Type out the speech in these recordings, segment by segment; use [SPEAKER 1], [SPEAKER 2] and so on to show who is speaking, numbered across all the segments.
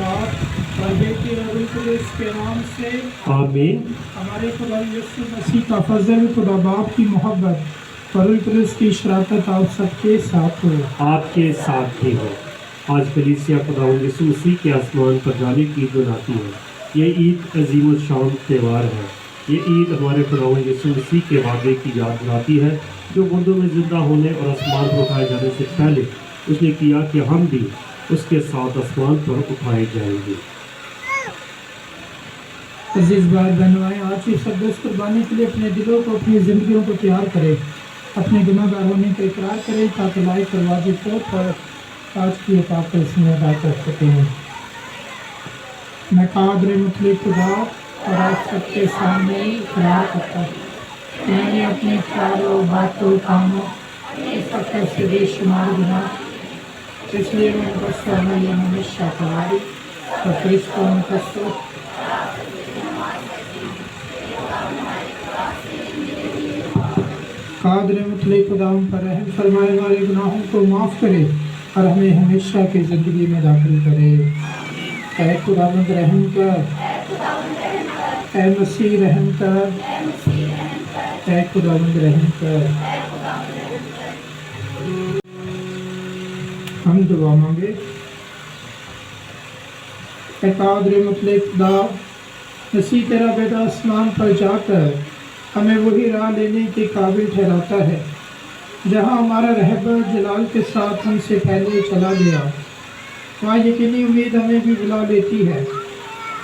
[SPEAKER 1] बाप और बेटे और रूह कुद्दूस के नाम से
[SPEAKER 2] आमीन।
[SPEAKER 1] हमारे खुदा यीशु मसीह का फजल, खुदा बाप की मोहब्बत और रूह कुद्दूस की शराकत आप सबके साथ हो।
[SPEAKER 2] आपके साथ भी हो। आज कलीसिया खुदा यीशु मसीह के आसमान पर जाने की ईद मनाती है। ये ईद अजीम शान त्यौहार है। ये ईद हमारे खुदा यीशु मसीह के वादे की याद दिलाती है, जो मुर्दों में जिंदा होने और आसमान पर उठाए जाने से पहले उसने किया कि हम भी उसके साथ आसमान पर उठाए जाएंगे।
[SPEAKER 1] अजीज भाई बहनों, आज की सदस कुर्बानी के लिए अपने दिलों को, अपनी ज़िंदगियों को तैयार करें, अपने गुनाहगार होने का इकरार करें, ताकि लाइक करवाजे तौर पर आज की पाक इसमें अदा कर सकें। मैं कादर मुतलक खुदा और आप सबके सामने इकरार करता हूँ, मैंने अपने ख्यालों, बातों, कामों इस वक्त से बेशुमार गुनाह, इसलिए मैं बस ये हमेशा तैयारी और फरिश्तों में कसो कादर मुतलक खुदा हम पर रहम फरमाए, हमारे गुनाहों को माफ़ करे और हमें हमेशा की ज़िंदगी में दाखिल करे। ऐ खुदावंद रहम कर, ऐ मसीह रहम कर, ऐ खुदावंद रहम कर। हम दुआ मांगे। ऐ कादर मुतलक खुदा, मसीह तेरा बेटा आसमान पर जाकर हमें वही राह लेने के काबिल ठहराता है जहाँ हमारा रहबर जलाल के साथ हमसे पहले चला गया। वहाँ यकीनी उम्मीद हमें भी बुला लेती है।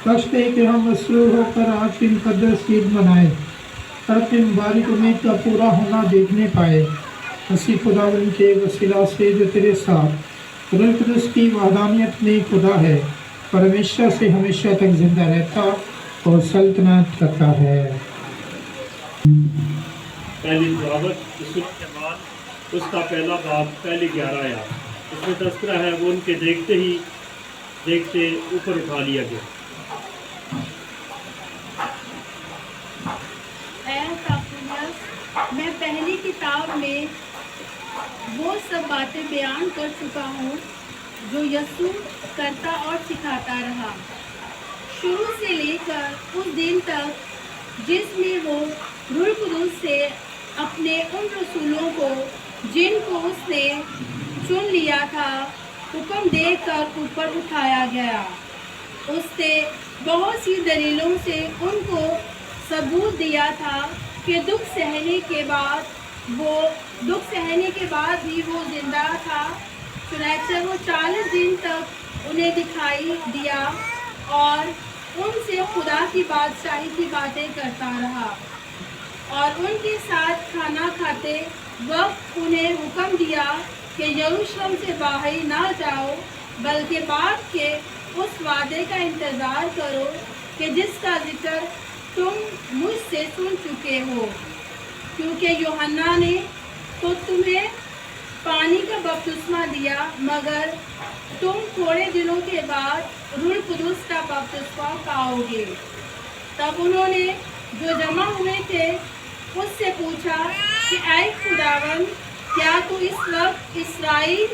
[SPEAKER 1] बस है कि हम मसरूर होकर आज की मुक़द्दस ईद मनाएं और अपनी मुबारक उम्मीद का पूरा होना देखने पाए। मसीह खुदावंद के वसीला से जो तेरे साथ रूह कुद्दूस की वहदानियत में खुदा है और हमेशा से हमेशा तक जिंदा रहता और सल्तनत करता है।
[SPEAKER 2] पहली दुआवत रसूल के बाद उसका पहला बाब पहले 11 आया, उसमें तज़किरा है वो उनके देखते ऊपर उठा लिया गया।
[SPEAKER 3] मैं पहली किताब में वो सब बातें बयान कर चुका हूँ जो यीशु करता और सिखाता रहा, शुरू से लेकर उस दिन तक जिसमें वो रूह कुद्दूस से अपने उन रसूलों को, जिनको उसने चुन लिया था, हुक्म देकर ऊपर उठाया गया। उसने बहुत सी दलीलों से उनको सबूत दिया था कि दुख सहने के बाद भी वो जिंदा था। चुनांचे वो 40 दिन तक उन्हें दिखाई दिया और उनसे खुदा की बादशाही की बातें करता रहा और उनके साथ खाना खाते वक्त उन्हें हुक्म दिया कि यरूशलेम से बाहर ना जाओ, बल्कि बाद के उस वादे का इंतज़ार करो कि जिसका जिक्र तुम मुझसे सुन चुके हो, क्योंकि यूहन्ना ने तो तुम्हें पानी का बपतिस्मा दिया, मगर तुम थोड़े दिनों के बाद रूह कुद्दूस का बपतिस्मा पाओगे। तब उन्होंने जो जमा हुए थे उससे पूछा कि ऐ खुदावन, क्या तू इस वक्त इस्राएल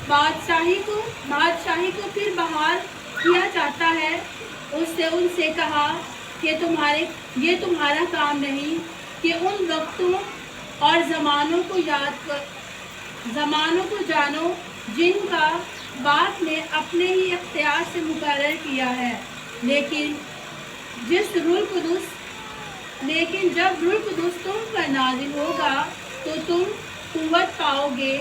[SPEAKER 3] बादशाही को फिर बहाल किया चाहता है? उससे उनसे कहा कि ये तुम्हारा काम नहीं कि उन वक्तों और ज़मानों को जानो जिनका बाप ने अपने ही इख्तियार से मुकर्रर किया है, लेकिन जब रूह कुद्दूस तुम पर नाज़िल होगा तो तुम कुव्वत पाओगे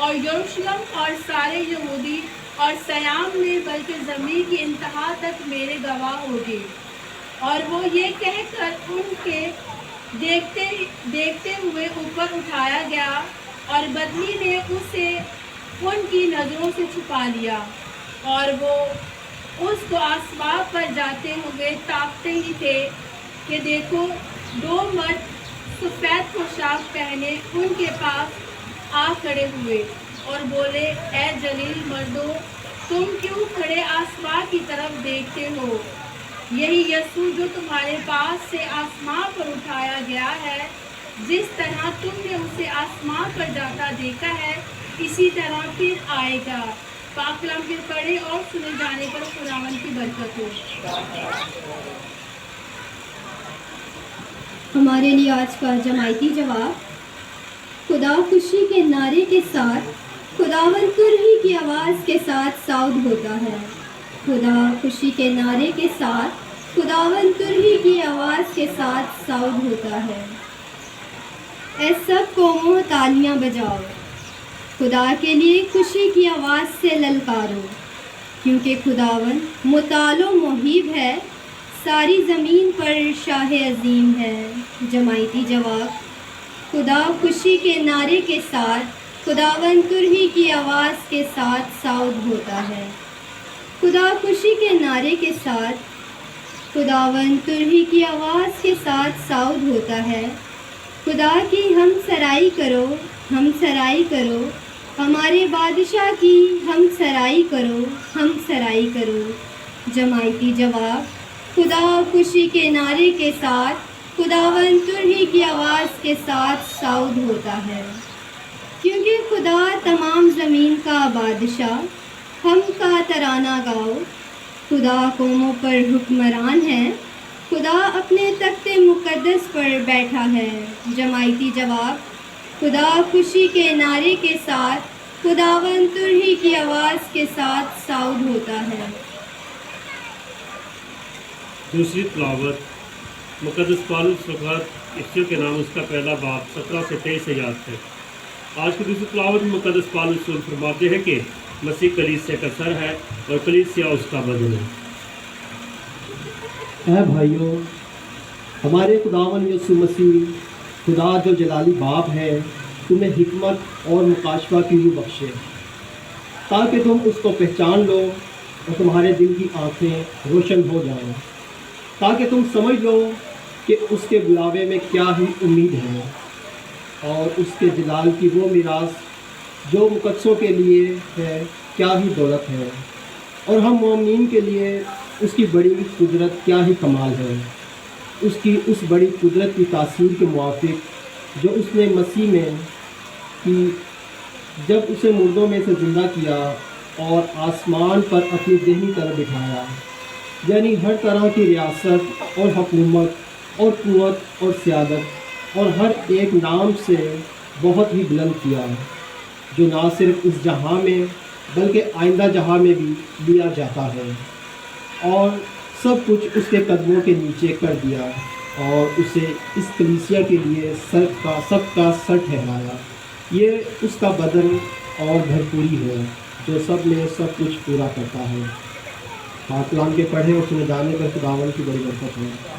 [SPEAKER 3] और यरूशलेम और सारे यहूदी और सयाम में बल्कि ज़मीन की इंतहा तक मेरे गवाह होगे। और वो ये कहकर उनके देखते हुए ऊपर उठाया गया और बदली ने उसे उनकी नज़रों से छुपा लिया और वो उसको आसमान पर जाते हुए ताकते ही थे कि देखो 2 मर्द सफ़ेद पोशाक पहने उनके पास आ खड़े हुए और बोले, ए जलील मर्दों, तुम क्यों खड़े आसमान की तरफ देखते हो? यही यीशु जो तुम्हारे पास से आसमान पर उठाया गया है, जिस तरह तुमने उसे आसमान पर जाता देखा है, इसी तरह फिर आएगा। पाक कलाम के पढ़े और सुने जाने पर खुदावन की बरकत हो।
[SPEAKER 4] हमारे लिए आज का जमायती जवाब, खुदा खुशी के नारे के साथ खुदावन तुरही की आवाज़ के साथ साउद होता है। खुदा खुशी के नारे के साथ खुदावन तुरही की आवाज़ के साथ साउद होता है। ऐ सब कौमों तालियां बजाओ, खुदा के लिए खुशी की आवाज़ से ललकारो, क्योंकि खुदावन मुतालो मुहीब है, सारी ज़मीन पर शाह अज़ीम है। जमायती जवाब, खुदा खुशी के नारे के साथ खुदावन तुरही की आवाज़ के साथ साउद होता है। खुदा खुशी के नारे के साथ खुदावन तुरही की आवाज़ के साथ साउद होता है। खुदा की हम सराई करो, हम सराई करो, हमारे बादशाह की हम सराई करो, हम सराई करो। जमायती जवाब, खुदा खुशी के नारे के साथ खुदावन तुरही की आवाज़ के साथ साउद होता है, क्योंकि खुदा तमाम ज़मीन का बादशाह, हम का तराना गाओ। खुदा कौमों पर हुक्मरान है, खुदा अपने तख्ते मुक़द्दस पर बैठा है। जमायती जवाब, खुदा खुशी के नारे के साथ खुदावन तुरही की आवाज़ के साथ साउद होता है।
[SPEAKER 2] दूसरी तिलावत मुक़द्दस पौलुस वक़्त इफ्सियों के नाम उसका पहला बाब 17 से 23 आयत है। आज की दूसरी तिलावत में मुक़द्दस पौलुस फरमाते हैं कि मसीह कलीसिया का सर है और कलीसिया उसका बदन है।
[SPEAKER 5] ऐ भाइयों, हमारे खुदावन यीशु मसीह खुदा जो जलाली बाप है तुम्हें हिकमत और मुकाशफा की रूह बख्शे, ताकि तुम उसको पहचान लो और तुम्हारे दिल की आँखें रोशन हो जाएं, ताकि तुम समझ लो कि उसके बुलावे में क्या ही उम्मीद है और उसके जलाल की वो मीरास जो मुकद्दसों के लिए है क्या ही दौलत है, और हम मोमिनीन के लिए उसकी बड़ी कुदरत क्या ही कमाल है। उसकी उस बड़ी कुदरत की तासीर के मुआफिक जो उसने मसीह में की, जब उसे मुर्दों में से ज़िंदा किया और आसमान पर अपनी देहनी तरफ बिठाया, यानी हर तरह की रियासत और हुकूमत और क़ुव्वत और सियादत और हर एक नाम से बहुत ही बुलंद किया, जो ना सिर्फ इस जहां में बल्कि आइंदा जहां में भी लिया जाता है, और सब कुछ उसके कदमों के नीचे कर दिया और उसे इस कलीसिया के लिए सबका सर ठहराया। ये उसका बदन और भरपूरी है जो सब में सब कुछ पूरा करता है। पाक कलाम के पढ़े और सुने जाने पर खुदावन की बड़ी बरकत है।